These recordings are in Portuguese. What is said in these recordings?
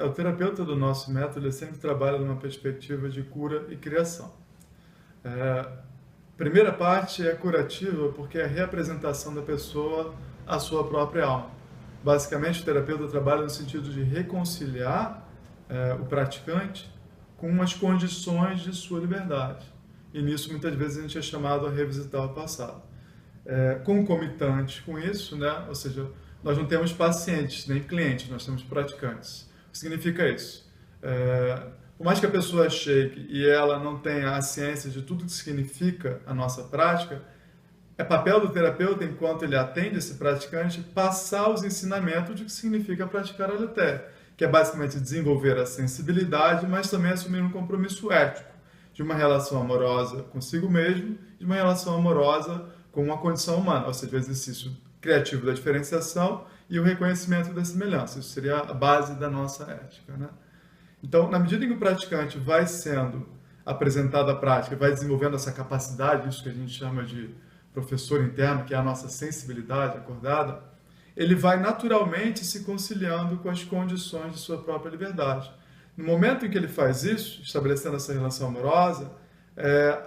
O terapeuta do nosso método ele sempre trabalha numa perspectiva de cura e criação. Primeira parte é curativa porque é a reapresentação da pessoa à sua própria alma. Basicamente, o terapeuta trabalha no sentido de reconciliar o praticante com as condições de sua liberdade. E nisso, muitas vezes, a gente é chamado a revisitar o passado. Concomitante com isso, né? Ou seja, nós não temos pacientes nem clientes, nós temos praticantes. O que significa isso? Por mais que a pessoa chegue e ela não tenha a ciência de tudo que significa a nossa prática, é papel do terapeuta, enquanto ele atende esse praticante, passar os ensinamentos de que significa praticar a Aletheia, que é basicamente desenvolver a sensibilidade, mas também assumir um compromisso ético de uma relação amorosa consigo mesmo, de uma relação amorosa com uma condição humana, ou seja, o exercício criativo da diferenciação e o reconhecimento da semelhança. Isso seria a base da nossa ética, né? Então, na medida em que o praticante vai sendo apresentado à prática, vai desenvolvendo essa capacidade, isso que a gente chama de professor interno, que é a nossa sensibilidade acordada, ele vai naturalmente se conciliando com as condições de sua própria liberdade. No momento em que ele faz isso, estabelecendo essa relação amorosa,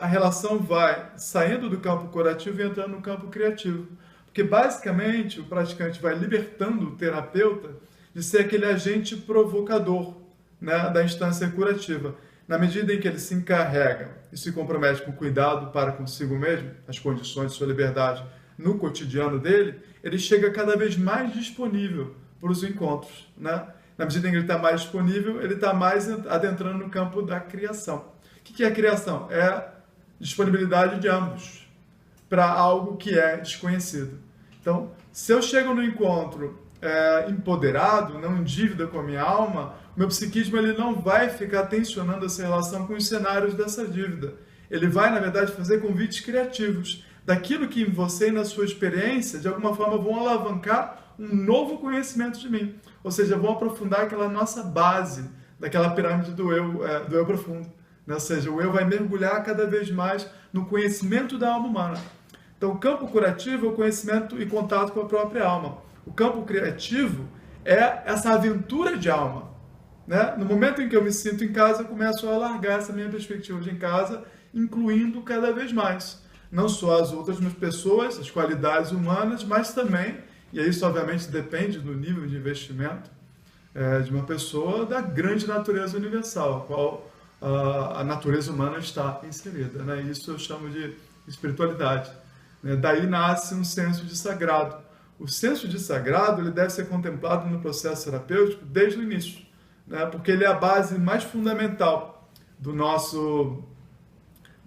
a relação vai saindo do campo curativo e entrando no campo criativo. Porque, basicamente, o praticante vai libertando o terapeuta de ser aquele agente provocador, né, da instância curativa. Na medida em que ele se encarrega e se compromete com cuidado para consigo mesmo, as condições de sua liberdade no cotidiano dele, ele chega cada vez mais disponível para os encontros, né? Na medida em que ele está mais disponível, ele está mais adentrando no campo da criação. O que é a criação? É disponibilidade de ambos para algo que é desconhecido. Então, se eu chego no encontro empoderado, não em dívida com a minha alma, o meu psiquismo ele não vai ficar tensionando essa relação com os cenários dessa dívida. Ele vai, na verdade, fazer convites criativos, daquilo que em você e na sua experiência, de alguma forma, vão alavancar um novo conhecimento de mim. Ou seja, vão aprofundar aquela nossa base, daquela pirâmide do eu profundo. Né? Ou seja, o eu vai mergulhar cada vez mais no conhecimento da alma humana. Então, o campo curativo é o conhecimento e contato com a própria alma. O campo criativo é essa aventura de alma. Né? No momento em que eu me sinto em casa, eu começo a alargar essa minha perspectiva de em casa, incluindo cada vez mais. Não só as outras pessoas, as qualidades humanas, mas também, e isso obviamente depende do nível de investimento de uma pessoa, da grande natureza universal, a qual a natureza humana está inserida. Né? Isso eu chamo de espiritualidade. Né? Daí nasce um senso de sagrado. O senso de sagrado ele deve ser contemplado no processo terapêutico desde o início, né? Porque ele é a base mais fundamental da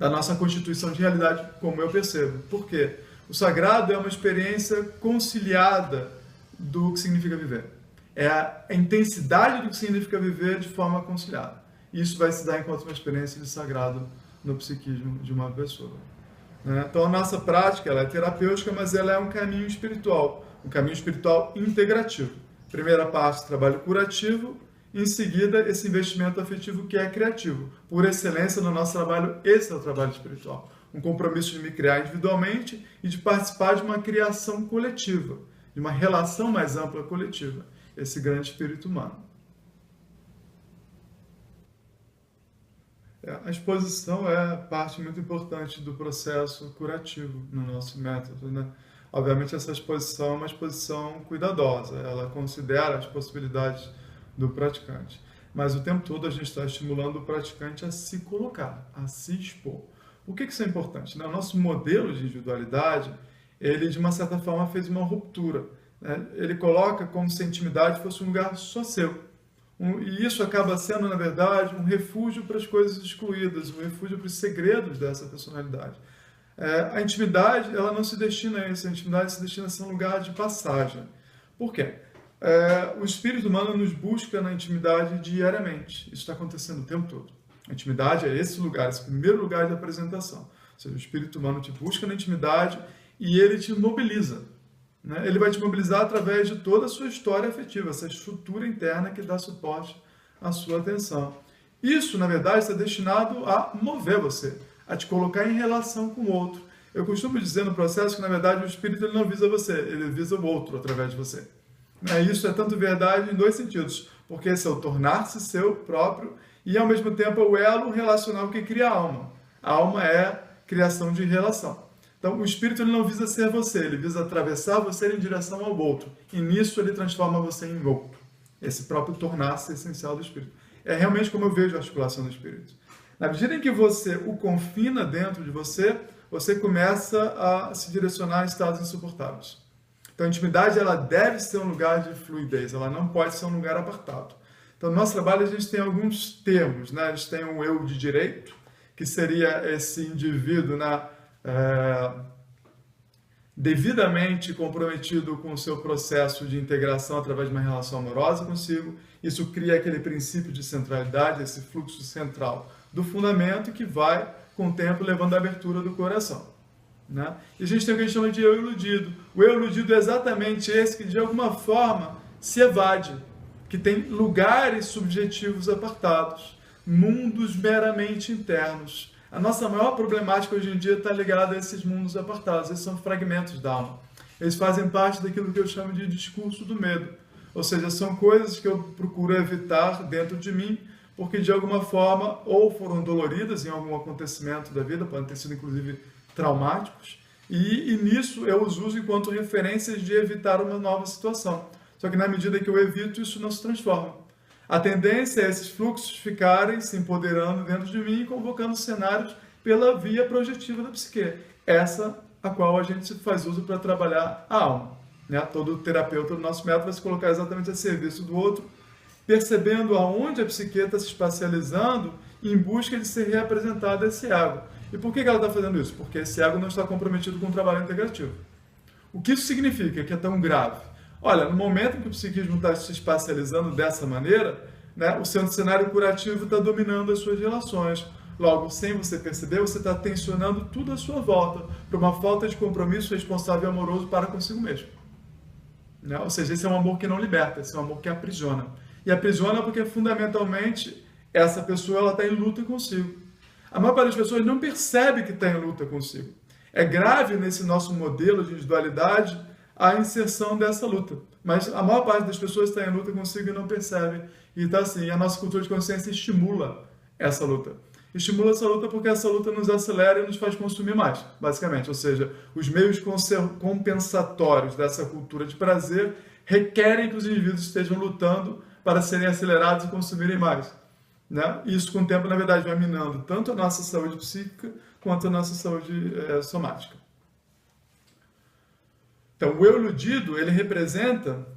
nossa constituição de realidade, como eu percebo. Por quê? O sagrado é uma experiência conciliada do que significa viver. É a intensidade do que significa viver de forma conciliada. Isso vai se dar enquanto uma experiência de sagrado no psiquismo de uma pessoa. Então, a nossa prática ela é terapêutica, mas ela é um caminho espiritual integrativo. Primeira parte, trabalho curativo, em seguida, esse investimento afetivo que é criativo. Por excelência, no nosso trabalho, esse é o trabalho espiritual. Um compromisso de me criar individualmente e de participar de uma criação coletiva, de uma relação mais ampla coletiva. Esse grande espírito humano. A exposição é parte muito importante do processo curativo no nosso método, né? Obviamente, essa exposição é uma exposição cuidadosa, ela considera as possibilidades do praticante. Mas o tempo todo a gente está estimulando o praticante a se colocar, a se expor. Por que isso é importante? Né? O nosso modelo de individualidade, ele de uma certa forma fez uma ruptura. Né? Ele coloca como se a intimidade fosse um lugar só seu. E isso acaba sendo, na verdade, um refúgio para as coisas excluídas, um refúgio para os segredos dessa personalidade. A intimidade, ela não se destina a isso, a intimidade se destina a ser um lugar de passagem. Por quê? O espírito humano nos busca na intimidade diariamente. Isso está acontecendo o tempo todo. A intimidade é esse lugar, esse primeiro lugar de apresentação. Ou seja, o espírito humano te busca na intimidade e ele te mobiliza. Né? Ele vai te mobilizar através de toda a sua história afetiva, essa estrutura interna que dá suporte à sua atenção. Isso, na verdade, está destinado a mover você, a te colocar em relação com o outro. Eu costumo dizer no processo que, na verdade, o espírito ele não visa você, ele visa o outro através de você. Isso é tanto verdade em dois sentidos. porque esse é o tornar-se seu próprio e, ao mesmo tempo, é o elo relacional que cria a alma. A alma é criação de relação. Então, o espírito ele não visa ser você, ele visa atravessar você em direção ao outro. E nisso ele transforma você em outro. Esse próprio tornar-se essencial do espírito. É realmente como eu vejo a articulação do espírito. Na medida em que você o confina dentro de você, você começa a se direcionar em estados insuportáveis. Então, a intimidade ela deve ser um lugar de fluidez, ela não pode ser um lugar apartado. Então, no nosso trabalho, a gente tem alguns termos, né? A gente tem um eu de direito, que seria esse indivíduo devidamente comprometido com o seu processo de integração através de uma relação amorosa consigo. Isso cria aquele princípio de centralidade, esse fluxo central do fundamento que vai, com o tempo, levando à abertura do coração. Né? E a gente tem o que a gente chama de eu iludido. O eu iludido é exatamente esse que, de alguma forma, se evade, que tem lugares subjetivos apartados, mundos meramente internos. A nossa maior problemática hoje em dia está ligada a esses mundos apartados. Esses são fragmentos da alma. Eles fazem parte daquilo que eu chamo de discurso do medo. Ou seja, são coisas que eu procuro evitar dentro de mim, porque de alguma forma ou foram doloridas em algum acontecimento da vida, podem ter sido inclusive traumáticos, e nisso eu os uso enquanto referências de evitar uma nova situação. Só que na medida que eu evito, isso não se transforma. A tendência é esses fluxos ficarem se empoderando dentro de mim e convocando cenários pela via projetiva da psique. Essa a qual a gente faz uso para trabalhar a alma. Né? Todo terapeuta do nosso método vai se colocar exatamente a serviço do outro, percebendo aonde a psique está se espacializando em busca de ser reapresentado esse ego. E por que ela está fazendo isso? Porque esse ego não está comprometido com o trabalho integrativo. O que isso significa? Que é tão grave? Olha, no momento em que o psiquismo está se espacializando dessa maneira, né, o seu cenário curativo está dominando as suas relações. Logo, sem você perceber, você está tensionando tudo à sua volta para uma falta de compromisso responsável e amoroso para consigo mesmo. Né? Ou seja, esse é um amor que não liberta, esse é um amor que aprisiona. E aprisiona porque, fundamentalmente, essa pessoa está em luta consigo. A maior parte das pessoas não percebe que está em luta consigo. É grave nesse nosso modelo de individualidade a inserção dessa luta. Mas a maior parte das pessoas está em luta consigo e não percebe. E está assim, a nossa cultura de consciência estimula essa luta. Estimula essa luta porque essa luta nos acelera e nos faz consumir mais, basicamente. Ou seja, os meios compensatórios dessa cultura de prazer requerem que os indivíduos estejam lutando para serem acelerados e consumirem mais. Né? Isso, com o tempo, na verdade, vai minando tanto a nossa saúde psíquica quanto a nossa saúde somática. Então, o eu iludido, ele representa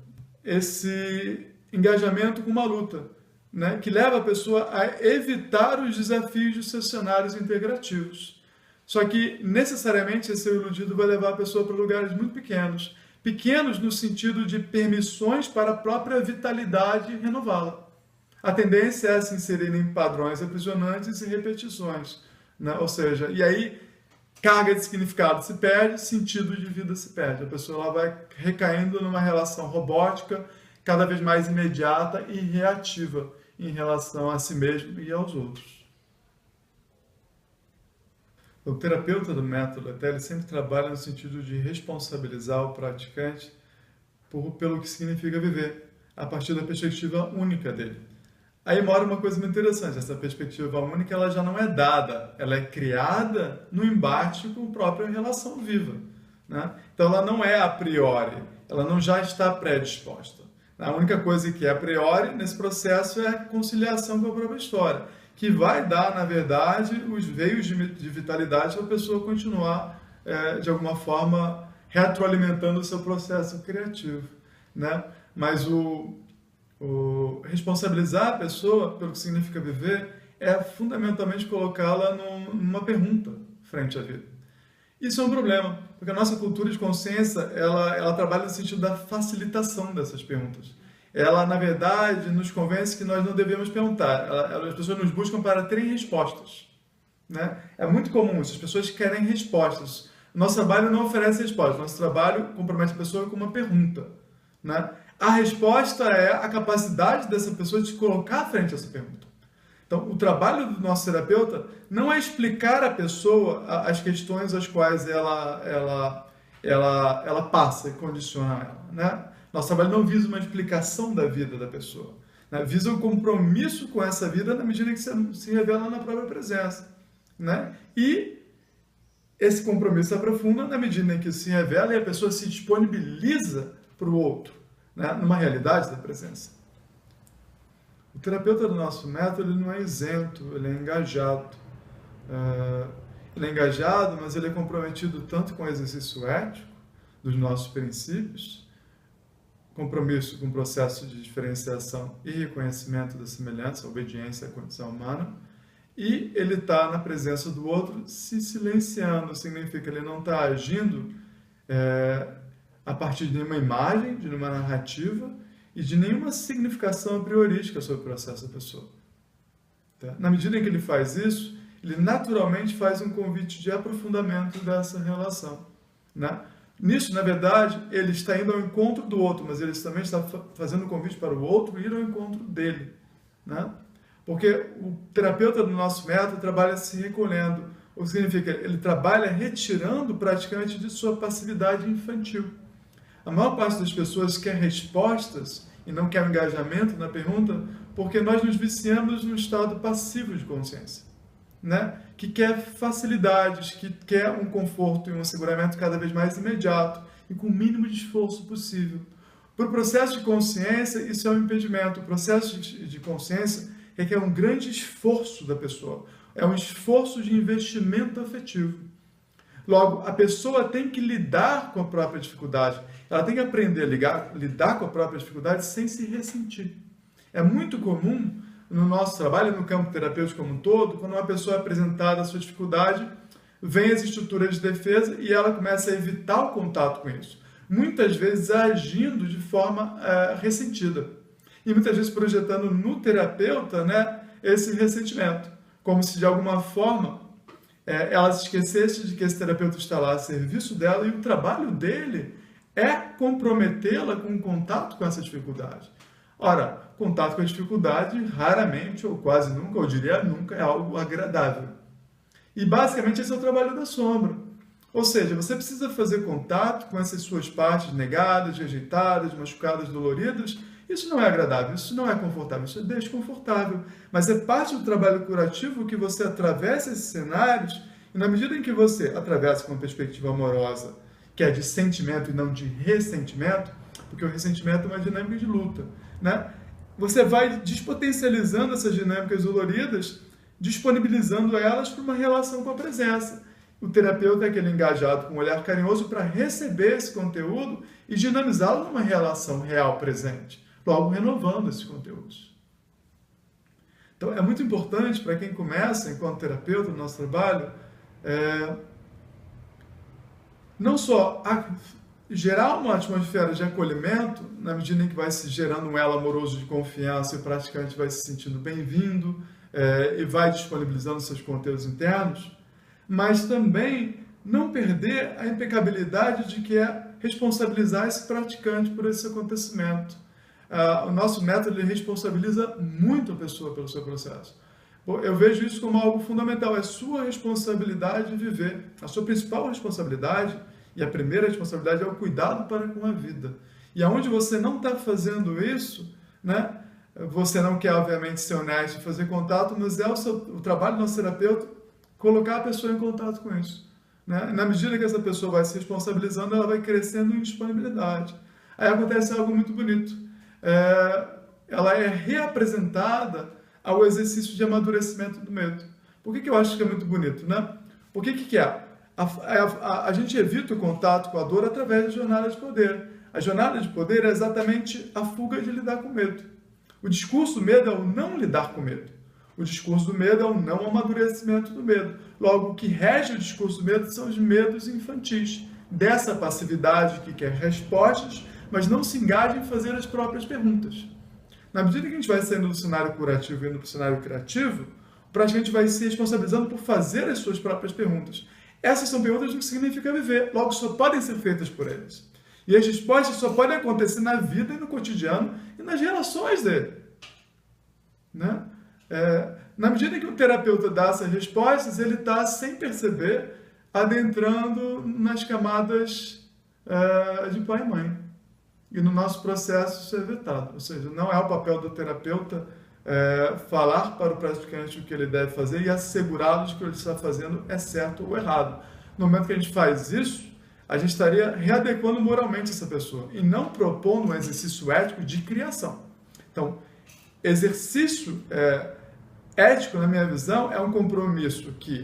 esse engajamento com uma luta, né, que leva a pessoa a evitar os desafios dos seus cenários integrativos. Só que, necessariamente, esse eu iludido vai levar a pessoa para lugares muito pequenos. Pequenos no sentido de permissões para a própria vitalidade renová-la. A tendência é se inserir em padrões aprisionantes e repetições. Né? Ou seja, e aí carga de significado se perde, sentido de vida se perde. A pessoa ela vai recaindo numa relação robótica, cada vez mais imediata e reativa em relação a si mesmo e aos outros. O terapeuta do método até ele sempre trabalha no sentido de responsabilizar o praticante pelo que significa viver, a partir da perspectiva única dele. Aí mora uma coisa muito interessante, essa perspectiva única ela já não é dada, ela é criada no embate com a própria relação viva. Né? Então ela não é a priori, ela não já está predisposta. A única coisa que é a priori nesse processo é a conciliação com a própria história, que vai dar, na verdade, os veios de vitalidade para a pessoa continuar, de alguma forma, retroalimentando o seu processo criativo. Né? Mas responsabilizar a pessoa pelo que significa viver é fundamentalmente colocá-la numa pergunta frente à vida. Isso é um problema, porque a nossa cultura de consciência ela trabalha no sentido da facilitação dessas perguntas. Ela, na verdade, nos convence que nós não devemos perguntar. As pessoas nos buscam para terem respostas. Né? É muito comum isso, as pessoas querem respostas. Nosso trabalho não oferece respostas, nosso trabalho compromete a pessoa com uma pergunta. Né? A resposta é a capacidade dessa pessoa de se colocar à frente dessa pergunta. Então, o trabalho do nosso terapeuta não é explicar à pessoa as questões às quais ela passa e condiciona ela. Né? Nosso trabalho não visa uma explicação da vida da pessoa. né? Visa o compromisso com essa vida na medida que se revela na própria presença, né? E esse compromisso se aprofunda na medida em que se revela e a pessoa se disponibiliza para o outro, né? Numa realidade da presença. O terapeuta do nosso método ele não é isento, ele é engajado. Ele é engajado, mas ele é comprometido tanto com o exercício ético dos nossos princípios, compromisso com o processo de diferenciação e reconhecimento da semelhança, obediência à condição humana, e ele está na presença do outro se silenciando, significa que ele não está agindo a partir de nenhuma imagem, de nenhuma narrativa e de nenhuma significação a priorística sobre o processo da pessoa. Tá? Na medida em que ele faz isso, ele naturalmente faz um convite de aprofundamento dessa relação, né? Nisso, na verdade, ele está indo ao encontro do outro, mas ele também está fazendo um convite para o outro ir ao encontro dele, né? Porque o terapeuta do nosso método trabalha se recolhendo, o que significa ele trabalha retirando o praticante de sua passividade infantil. A maior parte das pessoas quer respostas e não quer engajamento na pergunta porque nós nos viciamos num estado passivo de consciência, né? Que quer facilidades, que quer um conforto e um asseguramento cada vez mais imediato e com o mínimo de esforço possível. Para o processo de consciência, isso é um impedimento. O processo de consciência requer um grande esforço da pessoa. É um esforço de investimento afetivo. Logo, a pessoa tem que lidar com a própria dificuldade. Ela tem que aprender a lidar com a própria dificuldade sem se ressentir. É muito comum no nosso trabalho, no campo terapêutico como um todo, quando uma pessoa é apresentada a sua dificuldade, vem as estruturas de defesa e ela começa a evitar o contato com isso. Muitas vezes agindo de forma ressentida. E muitas vezes projetando no terapeuta, né, esse ressentimento. Como se de alguma forma ela se esquecesse de que esse terapeuta está lá a serviço dela e o trabalho dele é comprometê-la com o contato com essa dificuldade. Ora, contato com a dificuldade raramente, ou quase nunca, eu diria nunca, é algo agradável. E basicamente esse é o trabalho da sombra. Ou seja, você precisa fazer contato com essas suas partes negadas, rejeitadas, machucadas, doloridas. Isso não é agradável, isso não é confortável, isso é desconfortável. Mas é parte do trabalho curativo que você atravessa esses cenários e na medida em que você atravessa com uma perspectiva amorosa, que é de sentimento e não de ressentimento, porque o ressentimento é uma dinâmica de luta, né? Você vai despotencializando essas dinâmicas doloridas, disponibilizando elas para uma relação com a presença. O terapeuta é aquele engajado com um olhar carinhoso para receber esse conteúdo e dinamizá-lo numa relação real presente, logo renovando esses conteúdos. Então, é muito importante para quem começa enquanto terapeuta no nosso trabalho, não só gerar uma atmosfera de acolhimento, na medida em que vai se gerando um elo amoroso de confiança e o praticante vai se sentindo bem-vindo e vai disponibilizando seus conteúdos internos, mas também não perder a impecabilidade de que é responsabilizar esse praticante por esse acontecimento. O nosso método ele responsabiliza muito a pessoa pelo seu processo. Eu vejo isso como algo fundamental, é sua responsabilidade de viver. A sua principal responsabilidade e a primeira responsabilidade é o cuidado para com a vida. E aonde você não está fazendo isso, né, você não quer, obviamente, ser honesto e fazer contato, mas é o trabalho do nosso terapeuta colocar a pessoa em contato com isso, né? Na medida que essa pessoa vai se responsabilizando, ela vai crescendo em disponibilidade. Aí acontece algo muito bonito. Ela é reapresentada ao exercício de amadurecimento do medo. Por que eu acho que é muito bonito, né? Porque que é? A gente evita o contato com a dor através da jornada de poder. A jornada de poder é exatamente a fuga de lidar com medo. O discurso do medo é o não lidar com medo. O discurso do medo é o não amadurecimento do medo. Logo, o que rege o discurso do medo são os medos infantis, dessa passividade que quer respostas, mas não se engaja em fazer as próprias perguntas. Na medida que a gente vai saindo do cenário curativo e indo para o cenário criativo, o praticante vai se responsabilizando por fazer as suas próprias perguntas. Essas são perguntas do que significa viver, logo só podem ser feitas por eles. E as respostas só podem acontecer na vida e no cotidiano e nas relações dele. Né? Na medida em que o terapeuta dá essas respostas, ele está, sem perceber, adentrando nas camadas de pai e mãe. E no nosso processo isso é vetado. Ou seja, não é o papel do terapeuta falar para o praticante o que ele deve fazer e assegurá-lo de que o que ele está fazendo é certo ou errado. No momento que a gente faz isso, a gente estaria readequando moralmente essa pessoa e não propondo um exercício ético de criação. Então, exercício ético, na minha visão, é um compromisso que,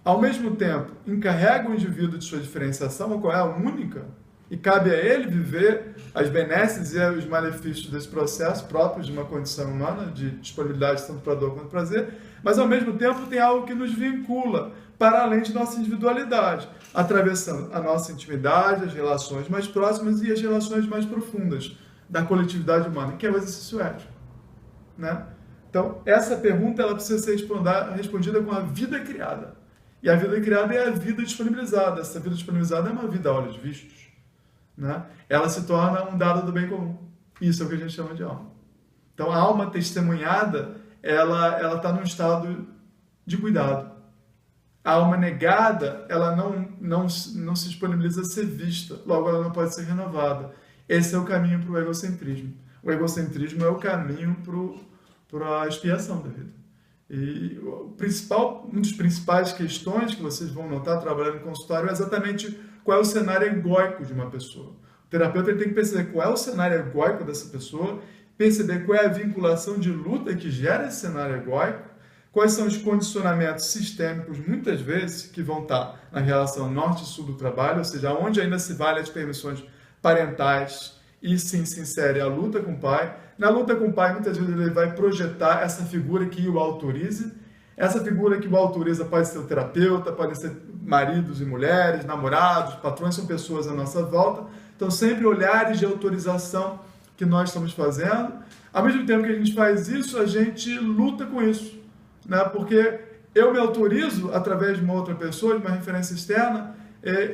ao mesmo tempo, encarrega o indivíduo de sua diferenciação, a qual é a única, e cabe a ele viver as benesses e os malefícios desse processo próprios de uma condição humana, de disponibilidade tanto para dor quanto prazer, mas ao mesmo tempo tem algo que nos vincula para além de nossa individualidade, atravessando a nossa intimidade, as relações mais próximas e as relações mais profundas da coletividade humana, que é o exercício ético, né? Então, essa pergunta ela precisa ser respondida com a vida criada. E a vida criada é a vida disponibilizada. Essa vida disponibilizada é uma vida a olhos vistos, né? Ela se torna um dado do bem comum. Isso é o que a gente chama de alma. Então, a alma testemunhada, ela está num estado de cuidado. A alma negada, ela não se disponibiliza a ser vista. Logo, ela não pode ser renovada. Esse é o caminho para o egocentrismo. O egocentrismo é o caminho para a expiação da vida. E uma das principais questões que vocês vão notar trabalhando no consultório é exatamente qual é o cenário egóico de uma pessoa. O terapeuta ele tem que perceber qual é o cenário egóico dessa pessoa, perceber qual é a vinculação de luta que gera esse cenário egóico, quais são os condicionamentos sistêmicos, muitas vezes, que vão estar na relação norte-sul do trabalho, ou seja, onde ainda se vale as permissões parentais e sim se insere a luta com o pai. Na luta com o pai, muitas vezes ele vai projetar essa figura que o autorize. Essa figura que o autoriza pode ser o terapeuta, pode ser maridos e mulheres, namorados, patrões, são pessoas à nossa volta. Então, sempre olhares de autorização que nós estamos fazendo. Ao mesmo tempo que a gente faz isso, a gente luta com isso, né? Porque eu me autorizo através de uma outra pessoa, de uma referência externa,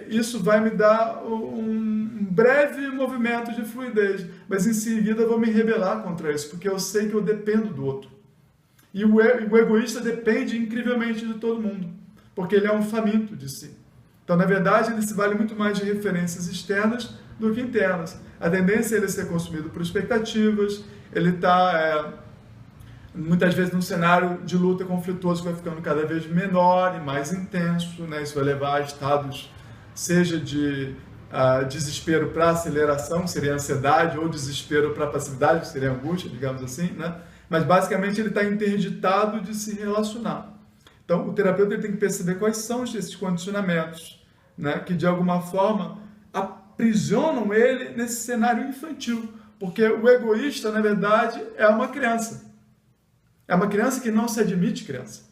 isso vai me dar um breve movimento de fluidez, mas em seguida eu vou me rebelar contra isso, porque eu sei que eu dependo do outro. E o egoísta depende incrivelmente de todo mundo, porque ele é um faminto de si. Então, na verdade, ele se vale muito mais de referências externas do que internas. A tendência é ele ser consumido por expectativas, ele está muitas vezes num cenário de luta conflituoso que vai ficando cada vez menor e mais intenso, né? Isso vai levar a estados, seja de desespero para aceleração, que seria ansiedade, ou desespero para passividade, que seria angústia, digamos assim, né? Mas basicamente ele está interditado de se relacionar. Então o terapeuta ele tem que perceber quais são esses condicionamentos, né? Que de alguma forma aprisionam ele nesse cenário infantil, porque o egoísta, na verdade, é uma criança. É uma criança que não se admite criança,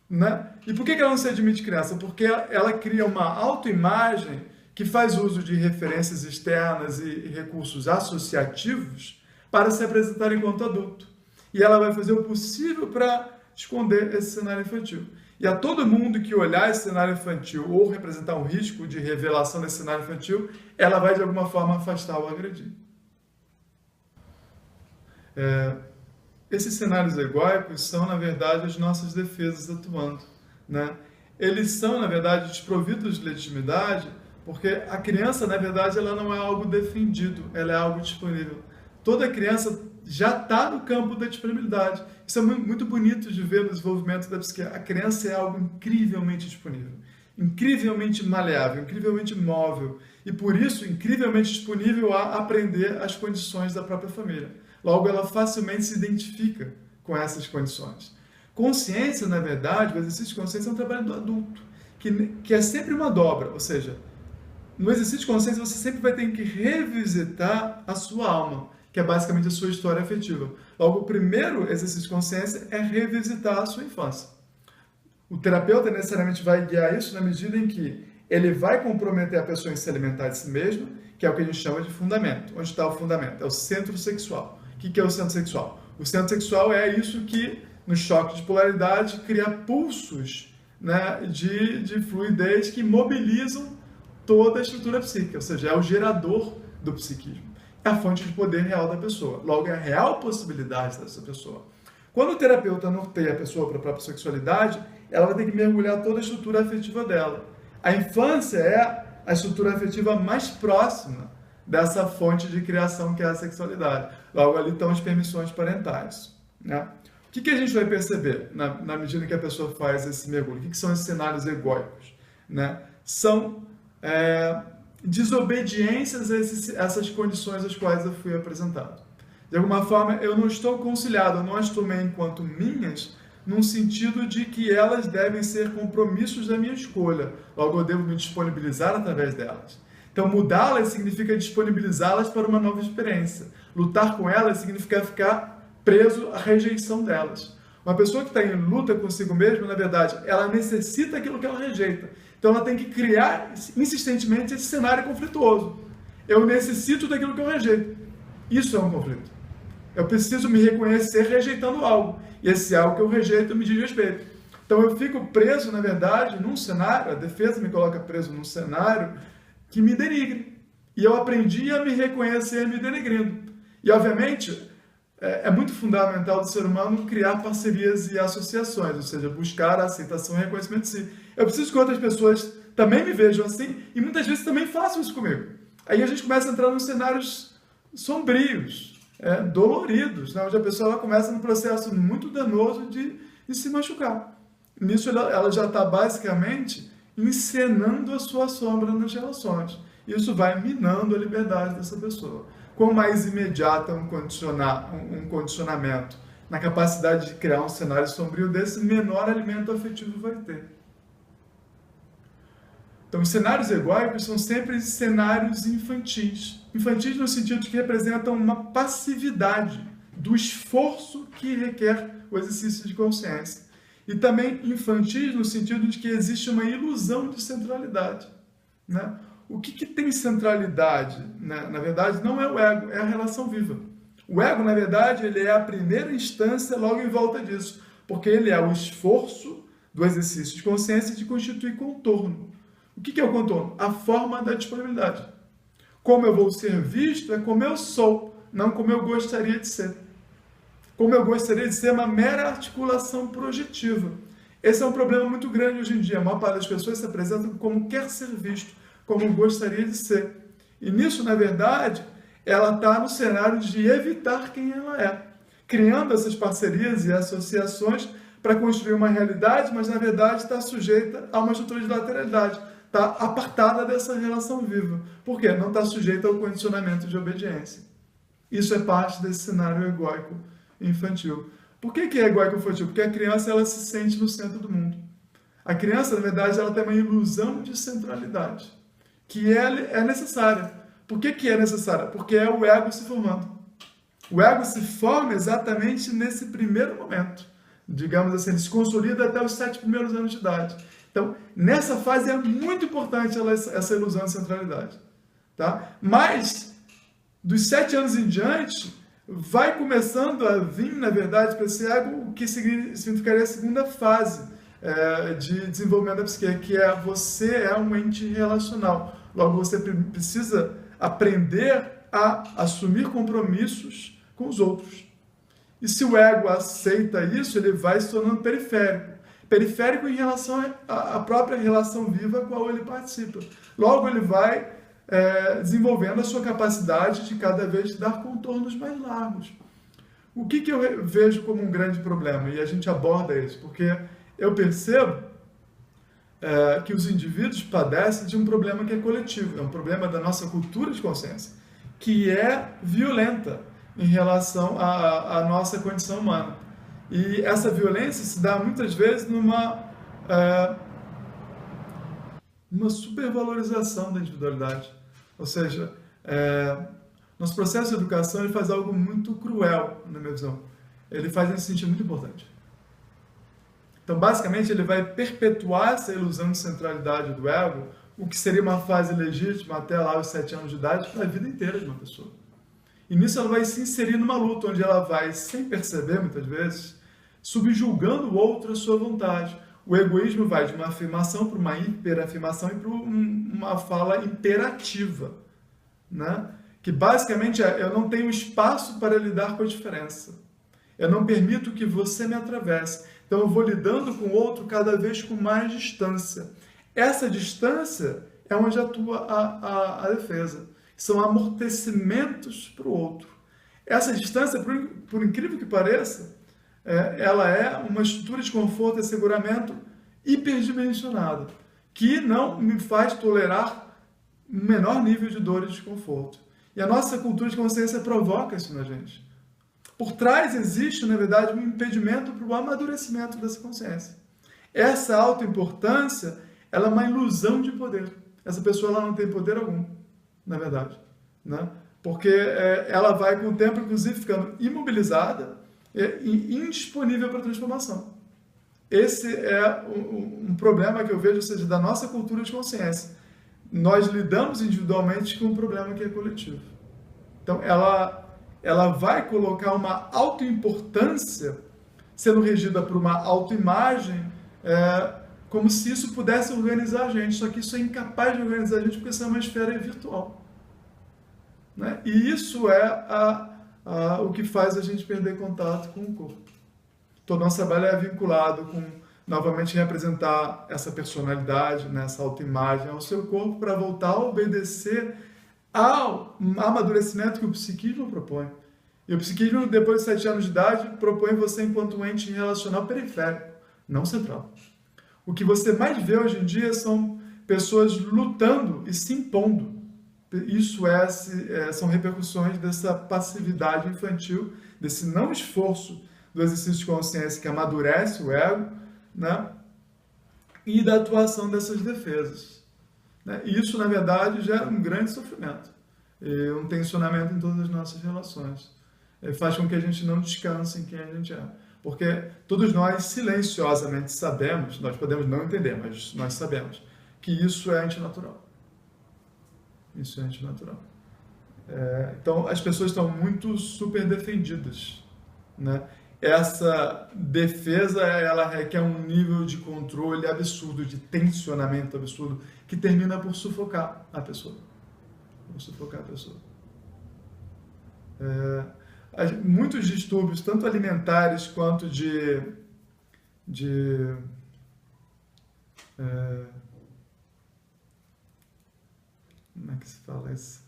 né? E por que ela não se admite criança? Porque ela cria uma autoimagem que faz uso de referências externas e recursos associativos para se apresentar enquanto adulto. E ela vai fazer o possível para esconder esse cenário infantil. E a todo mundo que olhar esse cenário infantil ou representar um risco de revelação desse cenário infantil, ela vai de alguma forma afastar ou agredir. Esses cenários egóicos são, na verdade, as nossas defesas atuando, né? Eles são, na verdade, desprovidos de legitimidade, porque a criança, na verdade, ela não é algo defendido, ela é algo disponível. Toda criança já está no campo da disponibilidade. Isso é muito bonito de ver no desenvolvimento da psique. A criança é algo incrivelmente disponível, incrivelmente maleável, incrivelmente móvel, e por isso, incrivelmente disponível a aprender as condições da própria família. Logo, ela facilmente se identifica com essas condições. Consciência, na verdade, o exercício de consciência é um trabalho do adulto, que é sempre uma dobra, ou seja, no exercício de consciência você sempre vai ter que revisitar a sua alma, que é basicamente a sua história afetiva. Logo, o primeiro exercício de consciência é revisitar a sua infância. O terapeuta necessariamente vai guiar isso na medida em que ele vai comprometer a pessoa em se alimentar de si mesma, que é o que a gente chama de fundamento. Onde está o fundamento? É o centro sexual. O que é o centro sexual? O centro sexual é isso que, no choque de polaridade, cria pulsos, né, de fluidez que mobilizam toda a estrutura psíquica, ou seja, é o gerador do psiquismo. É a fonte de poder real da pessoa. Logo, é a real possibilidade dessa pessoa. Quando o terapeuta norteia a pessoa para a própria sexualidade, ela vai ter que mergulhar toda a estrutura afetiva dela. A infância é a estrutura afetiva mais próxima dessa fonte de criação que é a sexualidade. Logo, ali estão as permissões parentais, né? O que a gente vai perceber na medida que a pessoa faz esse mergulho? O que são esses cenários egóicos, né? São desobediências a essas condições às quais eu fui apresentado. De alguma forma, eu não estou conciliado, eu não as tomei enquanto minhas, num sentido de que elas devem ser compromissos da minha escolha. Logo, eu devo me disponibilizar através delas. Então, mudá-las significa disponibilizá-las para uma nova experiência. Lutar com elas significa ficar preso à rejeição delas. Uma pessoa que está em luta consigo mesma, na verdade, ela necessita aquilo que ela rejeita. Então, ela tem que criar insistentemente esse cenário conflituoso. Eu necessito daquilo que eu rejeito. Isso é um conflito. Eu preciso me reconhecer rejeitando algo. E esse algo que eu rejeito me diz respeito. Então, eu fico preso, na verdade, num cenário, a defesa me coloca preso num cenário que me denigre. E eu aprendi a me reconhecer me denigrindo. E, obviamente, é muito fundamental do ser humano criar parcerias e associações, ou seja, buscar a aceitação e reconhecimento de si. Eu preciso que outras pessoas também me vejam assim e muitas vezes também façam isso comigo. Aí a gente começa a entrar nos cenários sombrios, doloridos, né? Onde a pessoa ela começa num processo muito danoso de se machucar. Nisso ela já está basicamente encenando a sua sombra nas relações. Isso vai minando a liberdade dessa pessoa. Quanto mais imediata um condicionamento na capacidade de criar um cenário sombrio desse, menor alimento afetivo vai ter. Então, os cenários egóicos são sempre cenários infantis. Infantis no sentido de que representam uma passividade do esforço que requer o exercício de consciência. E também infantis no sentido de que existe uma ilusão de centralidade, né? O que tem centralidade, né? Na verdade, não é o ego, é a relação viva. O ego, na verdade, ele é a primeira instância logo em volta disso, porque ele é o esforço do exercício de consciência de constituir contorno. O que é o contorno? A forma da disponibilidade. Como eu vou ser visto é como eu sou, não como eu gostaria de ser. Como eu gostaria de ser é uma mera articulação projetiva. Esse é um problema muito grande hoje em dia. A maior parte das pessoas se apresentam como quer ser visto, como gostaria de ser. E nisso, na verdade, ela está no cenário de evitar quem ela é, criando essas parcerias e associações para construir uma realidade, mas na verdade está sujeita a uma estrutura de lateralidade, está apartada dessa relação viva. Por quê? Não está sujeita ao condicionamento de obediência. Isso é parte desse cenário egóico infantil. Por que é egóico infantil? Porque a criança ela se sente no centro do mundo. A criança, na verdade, ela tem uma ilusão de centralidade, que é necessária. Por que é necessária? Porque é o ego se formando. O ego se forma exatamente nesse primeiro momento. Digamos assim, ele se consolida até os 7 primeiros anos de idade. Então, nessa fase é muito importante essa ilusão de centralidade. Tá? Mas, dos 7 anos em diante, vai começando a vir, na verdade, para esse ego o que significaria a segunda fase de desenvolvimento da psique, que é você é um ente relacional. Logo, você precisa aprender a assumir compromissos com os outros. E se o ego aceita isso, ele vai se tornando periférico. Periférico em relação à própria relação viva a qual ele participa. Logo, ele vai desenvolvendo a sua capacidade de cada vez dar contornos mais largos. O que eu vejo como um grande problema? E a gente aborda isso, porque eu percebo que os indivíduos padecem de um problema que é coletivo, é um problema da nossa cultura de consciência, que é violenta em relação à nossa condição humana. E essa violência se dá muitas vezes numa supervalorização da individualidade. Ou seja, nosso processo de educação ele faz algo muito cruel, na minha visão. Ele faz a gente se sentir muito importante. Então, basicamente, ele vai perpetuar essa ilusão de centralidade do ego, o que seria uma fase legítima até lá os 7 anos de idade, para a vida inteira de uma pessoa. E nisso ela vai se inserir numa luta, onde ela vai, sem perceber muitas vezes, subjugando o outro à sua vontade. O egoísmo vai de uma afirmação para uma hiperafirmação e para uma fala imperativa, né? Que basicamente eu não tenho espaço para lidar com a diferença. Eu não permito que você me atravesse. Então eu vou lidando com o outro cada vez com mais distância. Essa distância é onde atua a defesa, são amortecimentos para o outro. Essa distância, por incrível que pareça, ela é uma estrutura de conforto e asseguramento hiperdimensionada, que não me faz tolerar um menor nível de dor e desconforto. E a nossa cultura de consciência provoca isso na gente. Por trás existe, na verdade, um impedimento para o amadurecimento dessa consciência. Essa autoimportância, ela é uma ilusão de poder. Essa pessoa ela não tem poder algum, na verdade, né? Porque ela vai com o tempo, inclusive, ficando imobilizada e indisponível para transformação. Esse é um problema que eu vejo, ou seja, da nossa cultura de consciência. Nós lidamos individualmente com um problema que é coletivo. Então, ela vai colocar uma autoimportância sendo regida por uma autoimagem, como se isso pudesse organizar a gente. Só que isso é incapaz de organizar a gente porque isso é uma esfera virtual. Né? E isso é o que faz a gente perder contato com o corpo. Todo nosso trabalho é vinculado com, novamente, representar essa personalidade, né, essa autoimagem ao seu corpo para voltar a obedecer ao amadurecimento que o psiquismo propõe. E o psiquismo, depois de 7 anos de idade, propõe você enquanto um ente relacional periférico, não central. O que você mais vê hoje em dia são pessoas lutando e se impondo. Isso são repercussões dessa passividade infantil, desse não esforço do exercício de consciência que amadurece o ego, né? E da atuação dessas defesas. Né? E isso, na verdade, gera um grande sofrimento, um tensionamento em todas as nossas relações. Faz com que a gente não descanse em quem a gente é. Porque todos nós silenciosamente sabemos, nós podemos não entender, mas nós sabemos que isso é antinatural. Isso é antinatural. Então, as pessoas estão muito super defendidas, né? Essa defesa, ela requer um nível de controle absurdo, de tensionamento absurdo, que termina por sufocar a pessoa. Muitos distúrbios, tanto alimentares quanto como é que se fala isso?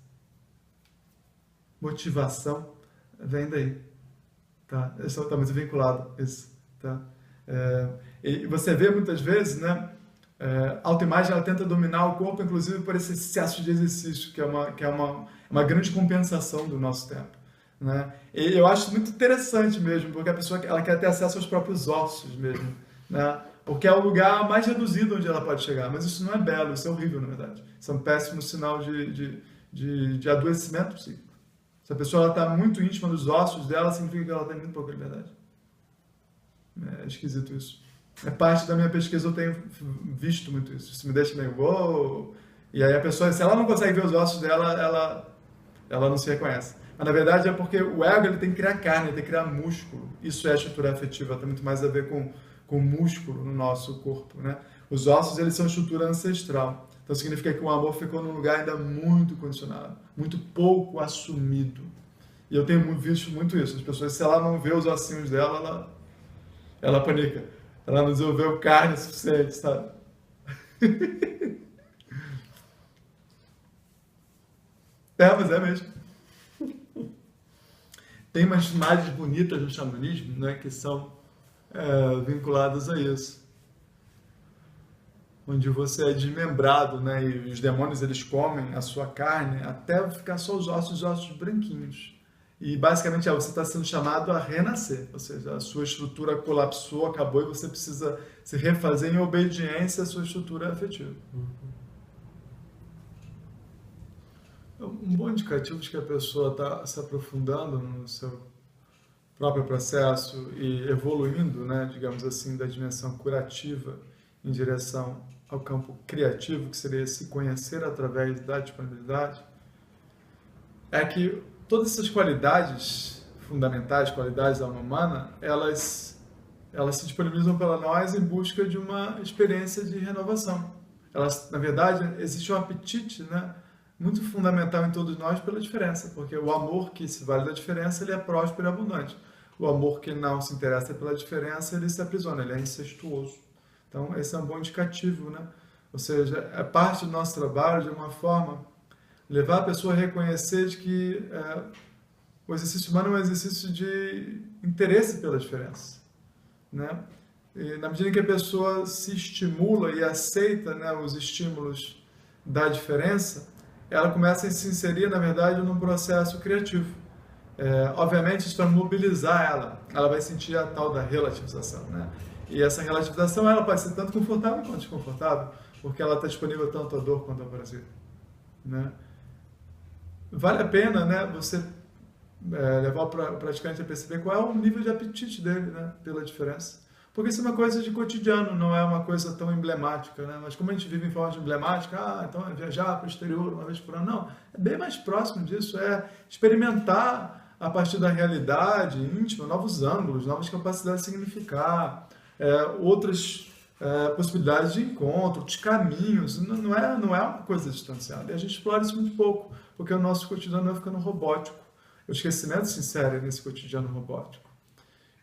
Motivação, vem daí. Tá? Isso está muito vinculado, isso. Tá? E você vê muitas vezes, né? A autoimagem ela tenta dominar o corpo, inclusive por esse excesso de exercício, que é uma grande compensação do nosso tempo. Né? E eu acho muito interessante mesmo, porque a pessoa ela quer ter acesso aos próprios ossos mesmo. Né? Porque é o lugar mais reduzido onde ela pode chegar. Mas isso não é belo, isso é horrível, na verdade. Isso é um péssimo sinal de adoecimento psíquico. Se a pessoa está muito íntima dos ossos dela, significa que ela tem muito pouca liberdade. É esquisito isso. É parte da minha pesquisa, eu tenho visto muito isso. Isso me deixa meio, uou! E aí a pessoa, se ela não consegue ver os ossos dela, ela não se reconhece. Mas na verdade é porque o ego ele tem que criar carne, ele tem que criar músculo. Isso é a estrutura afetiva, tem muito mais a ver com músculo no nosso corpo. Né? Os ossos eles são estrutura ancestral. Então significa que o amor ficou num lugar ainda muito condicionado, muito pouco assumido. E eu tenho visto muito isso. As pessoas, se ela não vê os ossinhos dela, ela panica. Ela não desenvolveu carne suficiente, sabe? Mas é mesmo. Tem umas imagens bonitas no xamanismo, né, que são vinculadas a isso. Onde você é desmembrado, né, e os demônios eles comem a sua carne até ficar só os ossos branquinhos. E basicamente você está sendo chamado a renascer, ou seja, a sua estrutura colapsou, acabou e você precisa se refazer em obediência à sua estrutura afetiva. Um bom indicativo de que a pessoa está se aprofundando no seu próprio processo e evoluindo, né, digamos assim, da dimensão curativa em direção ao campo criativo, que seria se conhecer através da disponibilidade, é que todas essas qualidades fundamentais, qualidades da alma humana, elas se disponibilizam para nós em busca de uma experiência de renovação. Na verdade, existe um apetite, né, muito fundamental em todos nós pela diferença, porque o amor que se vale da diferença, ele é próspero e abundante. O amor que não se interessa pela diferença, ele se aprisiona, ele é incestuoso. Então, esse é um bom indicativo, né? Ou seja, é parte do nosso trabalho, de uma forma, levar a pessoa a reconhecer de que o exercício humano é um exercício de interesse pela diferença, né? E na medida em que a pessoa se estimula e aceita, né, os estímulos da diferença, ela começa a se inserir, na verdade, num processo criativo. Obviamente, isso vai mobilizar ela vai sentir a tal da relativização, né? E essa relativização ela pode ser tanto confortável quanto desconfortável, porque ela está disponível tanto a dor quanto ao prazer, né? Vale a pena, né, você levar o praticante a perceber qual é o nível de apetite dele, né, pela diferença. Porque isso é uma coisa de cotidiano, não é uma coisa tão emblemática, né? Mas como a gente vive em forma de emblemática, então é viajar para o exterior uma vez por ano. Não, é bem mais próximo disso, é experimentar a partir da realidade íntima, novos ângulos, novas capacidades de significar, outras possibilidades de encontro, de caminhos. Não é uma coisa distanciada. E a gente explora isso muito pouco, porque o nosso cotidiano vai ficando robótico. O esquecimento se insere nesse cotidiano robótico.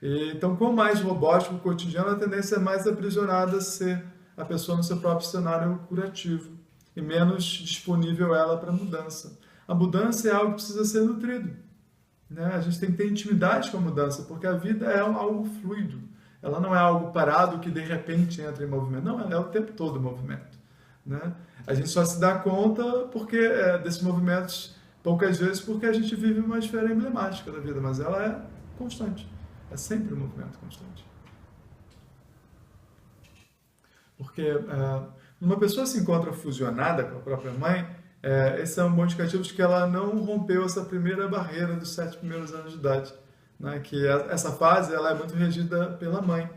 Então, quanto mais robótico o cotidiano, a tendência é mais aprisionada a ser a pessoa no seu próprio cenário curativo e menos disponível ela para a mudança. A mudança é algo que precisa ser nutrido, né? A gente tem que ter intimidade com a mudança, porque a vida é algo fluido. Ela não é algo parado que de repente entra em movimento. Não, ela é o tempo todo em movimento, né? A gente só se dá conta porque desses movimentos, poucas vezes, porque a gente vive uma esfera emblemática da vida, mas ela é constante. É sempre um movimento constante. Porque uma pessoa se encontra fusionada com a própria mãe, esse é um bom indicativo de que ela não rompeu essa primeira barreira dos 7 primeiros anos de idade, né? Que essa fase ela é muito regida pela mãe,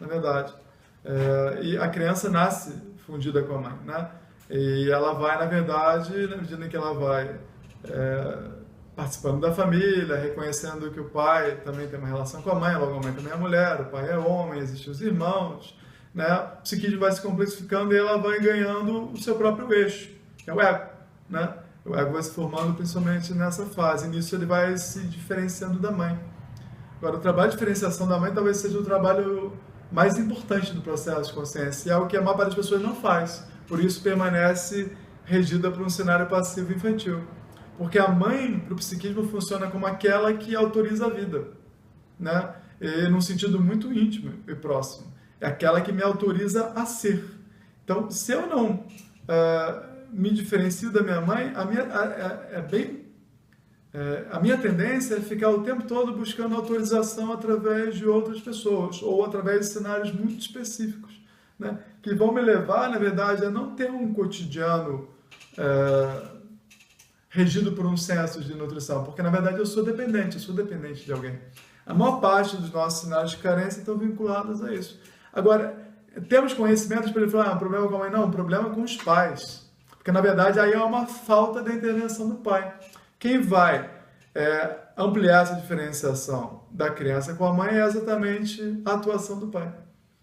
na verdade. E a criança nasce fundida com a mãe, né? E ela vai, na verdade, na medida em que ela vai participando da família, reconhecendo que o pai também tem uma relação com a mãe, logo a mãe também é mulher, o pai é homem, existem os irmãos, né? O psiquismo vai se complexificando e ela vai ganhando o seu próprio eixo, que é o ego, né? O ego vai se formando principalmente nessa fase, e nisso ele vai se diferenciando da mãe. Agora, o trabalho de diferenciação da mãe talvez seja o trabalho mais importante do processo de consciência, e é algo que a maior parte das pessoas não faz, por isso permanece regida por um cenário passivo infantil. Porque a mãe, para o psiquismo, funciona como aquela que autoriza a vida, né? E num sentido muito íntimo e próximo. É aquela que me autoriza a ser. Então, se eu não me diferencio da minha mãe, a minha tendência é ficar o tempo todo buscando autorização através de outras pessoas, ou através de cenários muito específicos, né? Que vão me levar, na verdade, a não ter um cotidiano regido por um senso de nutrição, porque na verdade eu sou dependente de alguém. A maior parte dos nossos sinais de carência estão vinculados a isso. Agora, temos conhecimentos para ele falar, um problema com a mãe? Não, um problema com os pais. Porque na verdade aí é uma falta da intervenção do pai. Quem vai ampliar essa diferenciação da criança com a mãe é exatamente a atuação do pai.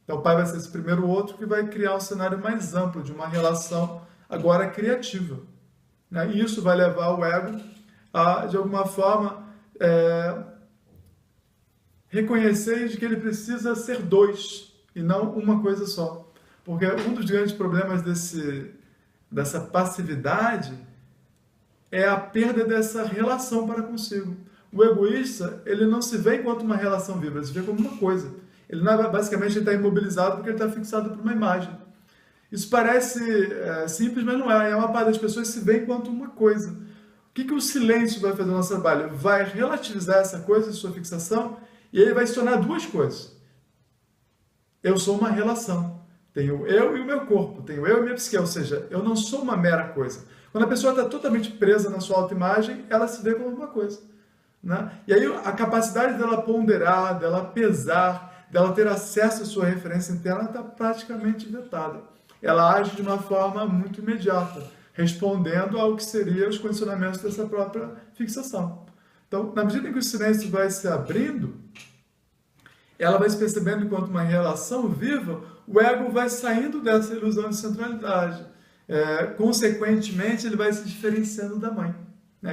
Então o pai vai ser esse primeiro outro que vai criar um cenário mais amplo de uma relação agora criativa. E isso vai levar o ego a, de alguma forma, reconhecer de que ele precisa ser dois e não uma coisa só. Porque um dos grandes problemas dessa passividade é a perda dessa relação para consigo. O egoísta, ele não se vê enquanto uma relação viva, ele se vê como uma coisa. Ele basicamente está imobilizado porque ele está fixado por uma imagem. Isso parece simples, mas não é. É uma parte das pessoas se vê enquanto uma coisa. O que o silêncio vai fazer no nosso trabalho? Vai relativizar essa coisa, sua fixação, e ele vai se tornar duas coisas. Eu sou uma relação. Tenho eu e o meu corpo, tenho eu e minha psique, ou seja, eu não sou uma mera coisa. Quando a pessoa está totalmente presa na sua autoimagem, ela se vê como uma coisa, né? E aí a capacidade dela ponderar, dela pesar, dela ter acesso à sua referência interna está praticamente vetada. Ela age de uma forma muito imediata, respondendo ao que seriam os condicionamentos dessa própria fixação. Então, na medida em que o silêncio vai se abrindo, ela vai se percebendo enquanto uma relação viva, o ego vai saindo dessa ilusão de centralidade. Consequentemente, ele vai se diferenciando da mãe.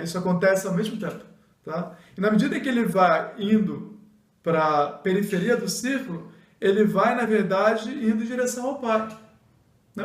Isso acontece ao mesmo tempo. Tá? E na medida em que ele vai indo para a periferia do círculo, ele vai, na verdade, indo em direção ao pai.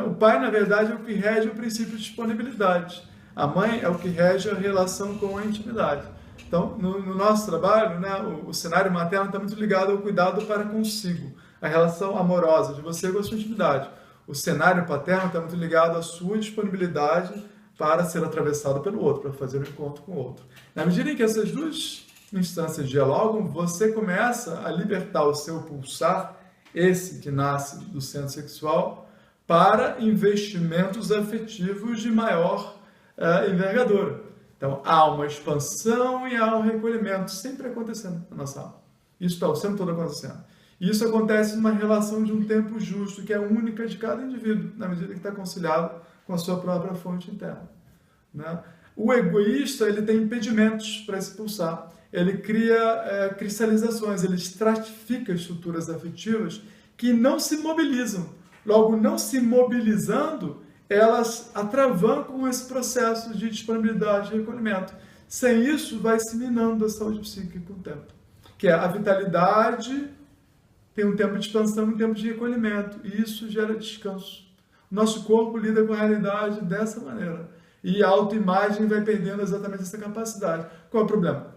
O pai, na verdade, é o que rege o princípio de disponibilidade. A mãe é o que rege a relação com a intimidade. Então, no nosso trabalho, né, o cenário materno está muito ligado ao cuidado para consigo, a relação amorosa de você com a sua intimidade. O cenário paterno está muito ligado à sua disponibilidade para ser atravessado pelo outro, para fazer um encontro com o outro. Na medida em que essas duas instâncias dialogam, você começa a libertar o seu pulsar, esse que nasce do centro sexual, para investimentos afetivos de maior envergadura. Então, há uma expansão e há um recolhimento sempre acontecendo na nossa alma. Isso está o tempo todo acontecendo. E isso acontece numa relação de um tempo justo, que é única de cada indivíduo, na medida que está conciliado com a sua própria fonte interna. Né? O egoísta, ele tem impedimentos para esse pulsar. Ele cria cristalizações, ele estratifica estruturas afetivas que não se mobilizam. Logo, não se mobilizando, elas atravancam esse processo de disponibilidade e recolhimento. Sem isso, vai se minando a saúde psíquica com o tempo. Que é a vitalidade, tem um tempo de expansão e um tempo de recolhimento. E isso gera descanso. Nosso corpo lida com a realidade dessa maneira. E a autoimagem vai perdendo exatamente essa capacidade. Qual é o problema?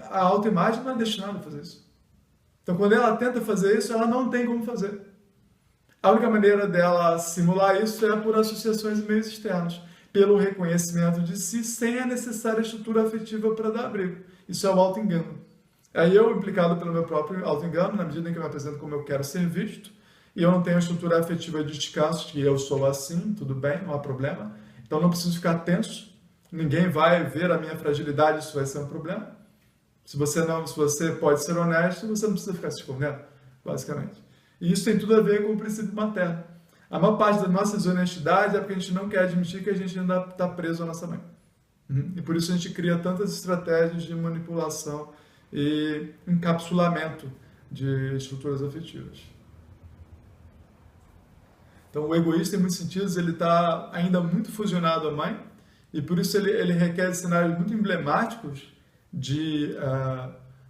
A autoimagem não é destinada a fazer isso. Então, quando ela tenta fazer isso, ela não tem como fazer. A única maneira dela simular isso é por associações e meios externos, pelo reconhecimento de si, sem a necessária estrutura afetiva para dar abrigo. Isso é o auto-engano. Aí eu, implicado pelo meu próprio auto-engano, na medida em que eu me apresento como eu quero ser visto, e eu não tenho a estrutura afetiva de descanso, que eu sou assim, tudo bem, não há problema. Então não preciso ficar tenso, ninguém vai ver a minha fragilidade, isso vai ser um problema. Se você pode ser honesto, você não precisa ficar se escondendo, basicamente. E isso tem tudo a ver com o princípio materno. A maior parte da nossa desonestidade é porque a gente não quer admitir que a gente ainda está preso à nossa mãe. E por isso a gente cria tantas estratégias de manipulação e encapsulamento de estruturas afetivas. Então, o egoísta, em muitos sentidos, ele está ainda muito fusionado à mãe, e por isso ele requer cenários muito emblemáticos de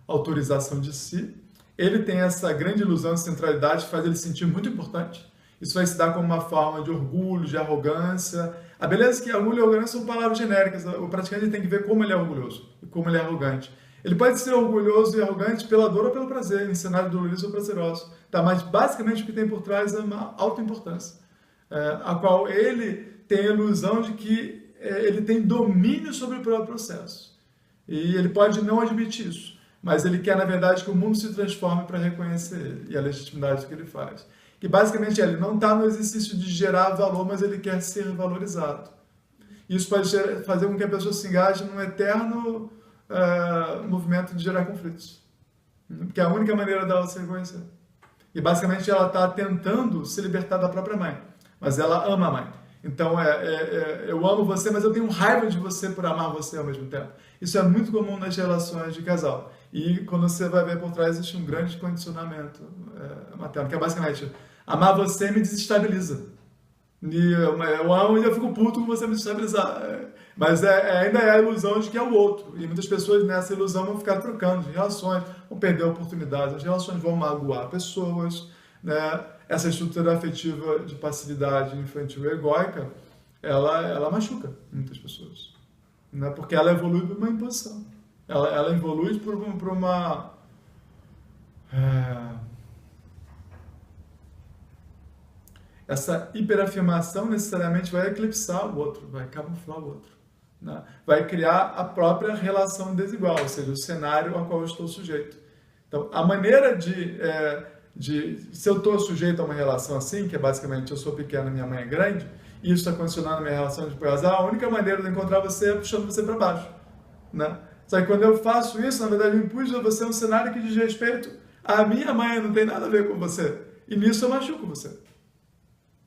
autorização de si. Ele tem essa grande ilusão de centralidade que faz ele se sentir muito importante. Isso vai se dar como uma forma de orgulho, de arrogância. A beleza é que orgulho e arrogância são palavras genéricas. O praticante tem que ver como ele é orgulhoso e como ele é arrogante. Ele pode ser orgulhoso e arrogante pela dor ou pelo prazer, em cenários doloridos ou prazerosos. Tá? Mas, basicamente, o que tem por trás é uma autoimportância, a qual ele tem a ilusão de que ele tem domínio sobre o próprio processo. E ele pode não admitir isso, mas ele quer, na verdade, que o mundo se transforme para reconhecer ele e a legitimidade do que ele faz. Que, basicamente, ele não está no exercício de gerar valor, mas ele quer ser valorizado. Isso pode fazer com que a pessoa se engaje num eterno movimento de gerar conflitos, que é a única maneira dela se reconhecer. E basicamente ela está tentando se libertar da própria mãe, mas ela ama a mãe. Então eu amo você, mas eu tenho raiva de você por amar você ao mesmo tempo. Isso é muito comum nas relações de casal. E quando você vai ver por trás, existe um grande condicionamento materno, que é basicamente amar você me desestabiliza. Eu amo e eu fico puto com você me desestabilizar. Mas ainda é a ilusão de que é o outro. E muitas pessoas nessa ilusão vão ficar trocando de relações, vão perder oportunidades, as relações vão magoar pessoas, né? Essa estrutura afetiva de passividade infantil e egóica, ela machuca muitas pessoas, né? Porque ela evolui por uma imposição. Ela evolui por uma... Essa hiperafirmação necessariamente vai eclipsar o outro, vai camuflar o outro, né? Vai criar a própria relação desigual, ou seja, o cenário ao qual eu estou sujeito. Então, a maneira se eu estou sujeito a uma relação assim, que é basicamente eu sou pequeno e minha mãe é grande, e isso está condicionando a minha relação de casal, a única maneira de encontrar você é puxando você para baixo, né? Só que quando eu faço isso, na verdade, eu impujo a você um cenário que diz respeito à minha mãe, não tem nada a ver com você. E nisso eu machuco você.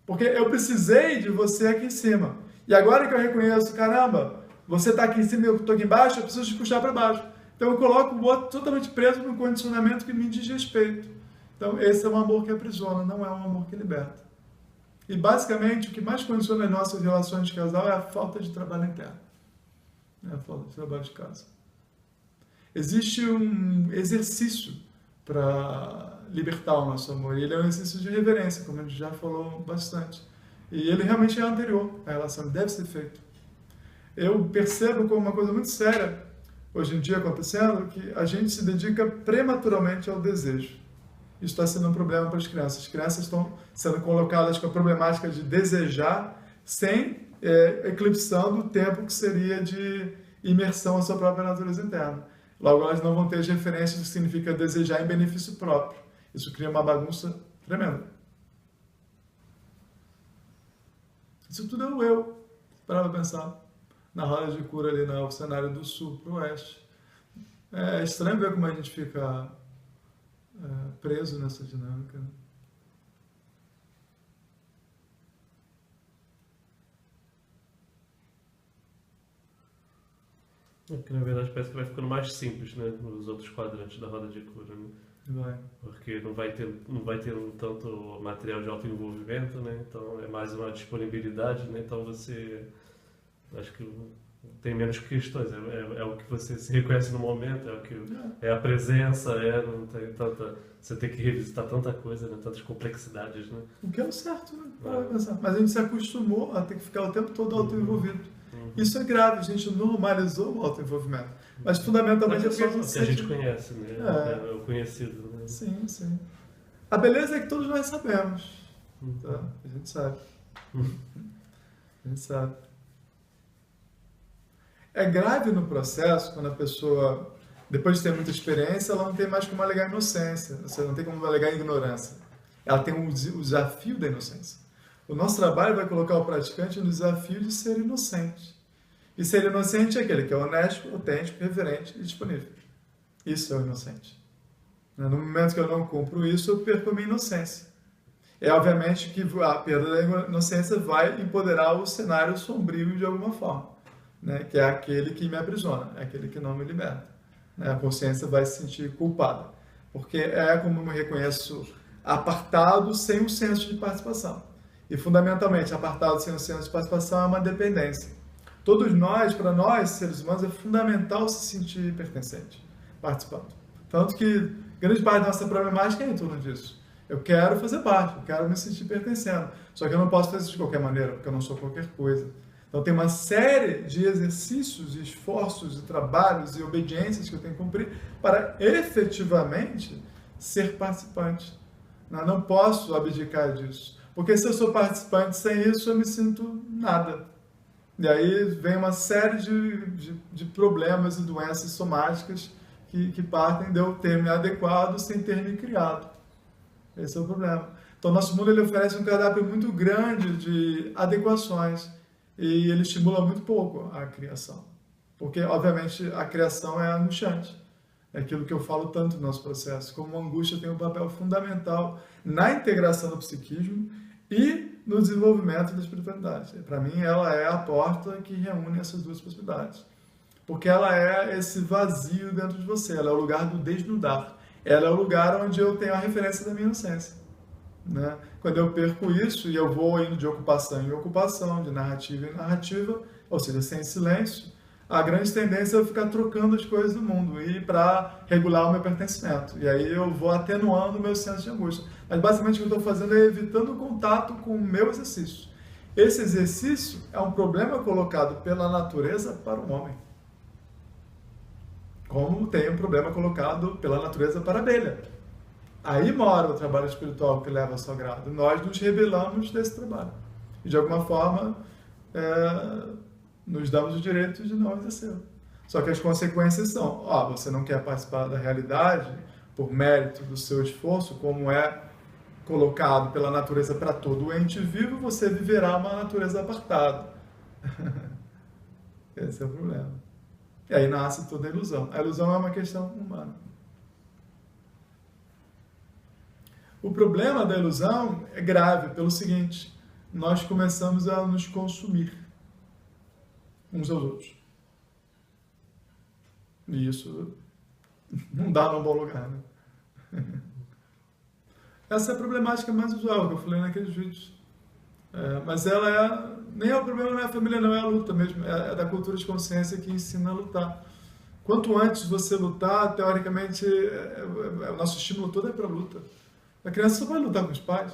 Porque eu precisei de você aqui em cima. E agora que eu reconheço, caramba, você está aqui em cima e eu estou aqui embaixo, eu preciso te puxar para baixo. Então eu coloco o outro totalmente preso num condicionamento que me diz respeito. Então esse é um amor que aprisiona, não é um amor que liberta. E basicamente o que mais condiciona as nossas relações de casal é a falta de trabalho interno. É a falta de trabalho de casa. Existe um exercício para libertar o nosso amor. E ele é um exercício de reverência, como a gente já falou bastante. E ele realmente é anterior à relação, deve ser feito. Eu percebo como uma coisa muito séria, hoje em dia acontecendo, que a gente se dedica prematuramente ao desejo. Isso está sendo um problema para as crianças. As crianças estão sendo colocadas com a problemática de desejar sem eclipsando o tempo que seria de imersão à sua própria natureza interna. Logo, elas não vão ter as referências do que significa desejar em benefício próprio. Isso cria uma bagunça tremenda. Isso tudo é o eu, para pensar. Na roda de cura ali no cenário do sul para o oeste. É estranho ver como a gente fica preso nessa dinâmica. É que na verdade parece que vai ficando mais simples, né, nos outros quadrantes da roda de cura, né? Vai. Porque não vai ter tanto material de autoenvolvimento, né? Então é mais uma disponibilidade, né? Então você acho que tem menos questões, é o que você se reconhece no momento, é a presença, não tem tanta, você tem que revisitar tanta coisa, né? Tantas complexidades, né? O que é o certo, né? Para pensar. Mas a gente se acostumou a ter que ficar o tempo todo autoenvolvido. Isso é grave, a gente normalizou o autoenvolvimento. Mas fundamentalmente é só porque a gente que a gente conhece, né? É o conhecido, né? Sim, sim. A beleza é que todos nós sabemos. Tá? A gente sabe. A gente sabe. É grave no processo quando a pessoa, depois de ter muita experiência, ela não tem mais como alegar inocência. Você não tem como alegar ignorância. Ela tem o desafio da inocência. O nosso trabalho vai colocar o praticante no desafio de ser inocente. E ser inocente é aquele que é honesto, autêntico, reverente e disponível. Isso é o inocente. No momento que eu não cumpro isso, eu perco a minha inocência. É obviamente que a perda da inocência vai empoderar o cenário sombrio de alguma forma, né? Que é aquele que me aprisiona, é aquele que não me liberta. Né? A consciência vai se sentir culpada, porque é como eu me reconheço apartado sem um senso de participação. E fundamentalmente, apartado sem um senso de participação é uma dependência. Todos nós, para nós, seres humanos, é fundamental se sentir pertencente, participando. Tanto que grande parte da nossa problemática é em torno disso. Eu quero fazer parte, eu quero me sentir pertencendo. Só que eu não posso fazer isso de qualquer maneira, porque eu não sou qualquer coisa. Então tem uma série de exercícios, esforços, trabalhos e obediências que eu tenho que cumprir para efetivamente ser participante. Eu não posso abdicar disso. Porque se eu sou participante sem isso, eu me sinto nada. E aí vem uma série de problemas e doenças somáticas que partem de eu ter me adequado sem ter me criado. Esse é o problema. Então, nosso mundo ele oferece um cardápio muito grande de adequações e ele estimula muito pouco a criação. Porque, obviamente, a criação é angustiante. É aquilo que eu falo tanto no nosso processo, como a angústia tem um papel fundamental na integração do psiquismo e no desenvolvimento da espiritualidade. Para mim, ela é a porta que reúne essas duas possibilidades. Porque ela é esse vazio dentro de você, ela é o lugar do desnudar. Ela é o lugar onde eu tenho a referência da minha inocência. Né? Quando eu perco isso e eu vou indo de ocupação em ocupação, de narrativa em narrativa, ou seja, sem silêncio, a grande tendência é eu ficar trocando as coisas do mundo e para regular o meu pertencimento. E aí eu vou atenuando o meu senso de angústia. Mas basicamente o que eu estou fazendo é evitando o contato com o meu exercício. Esse exercício é um problema colocado pela natureza para o homem. Como tem um problema colocado pela natureza para a abelha. Aí mora o trabalho espiritual que leva ao sagrado. Nós nos rebelamos desse trabalho. E de alguma forma nos damos o direito de não exercer. Só que as consequências são, você não quer participar da realidade por mérito do seu esforço, como é colocado pela natureza para todo ente vivo, você viverá uma natureza apartada. Esse é o problema. E aí nasce toda a ilusão. A ilusão é uma questão humana. O problema da ilusão é grave pelo seguinte: nós começamos a nos consumir uns aos outros. E isso não dá num bom lugar, né? Essa é a problemática mais usual que eu falei naqueles vídeos. Mas ela nem é o problema, não é a família, não é a luta mesmo, é da cultura de consciência que ensina a lutar. Quanto antes você lutar, teoricamente, o nosso estímulo todo é para a luta. A criança só vai lutar com os pais.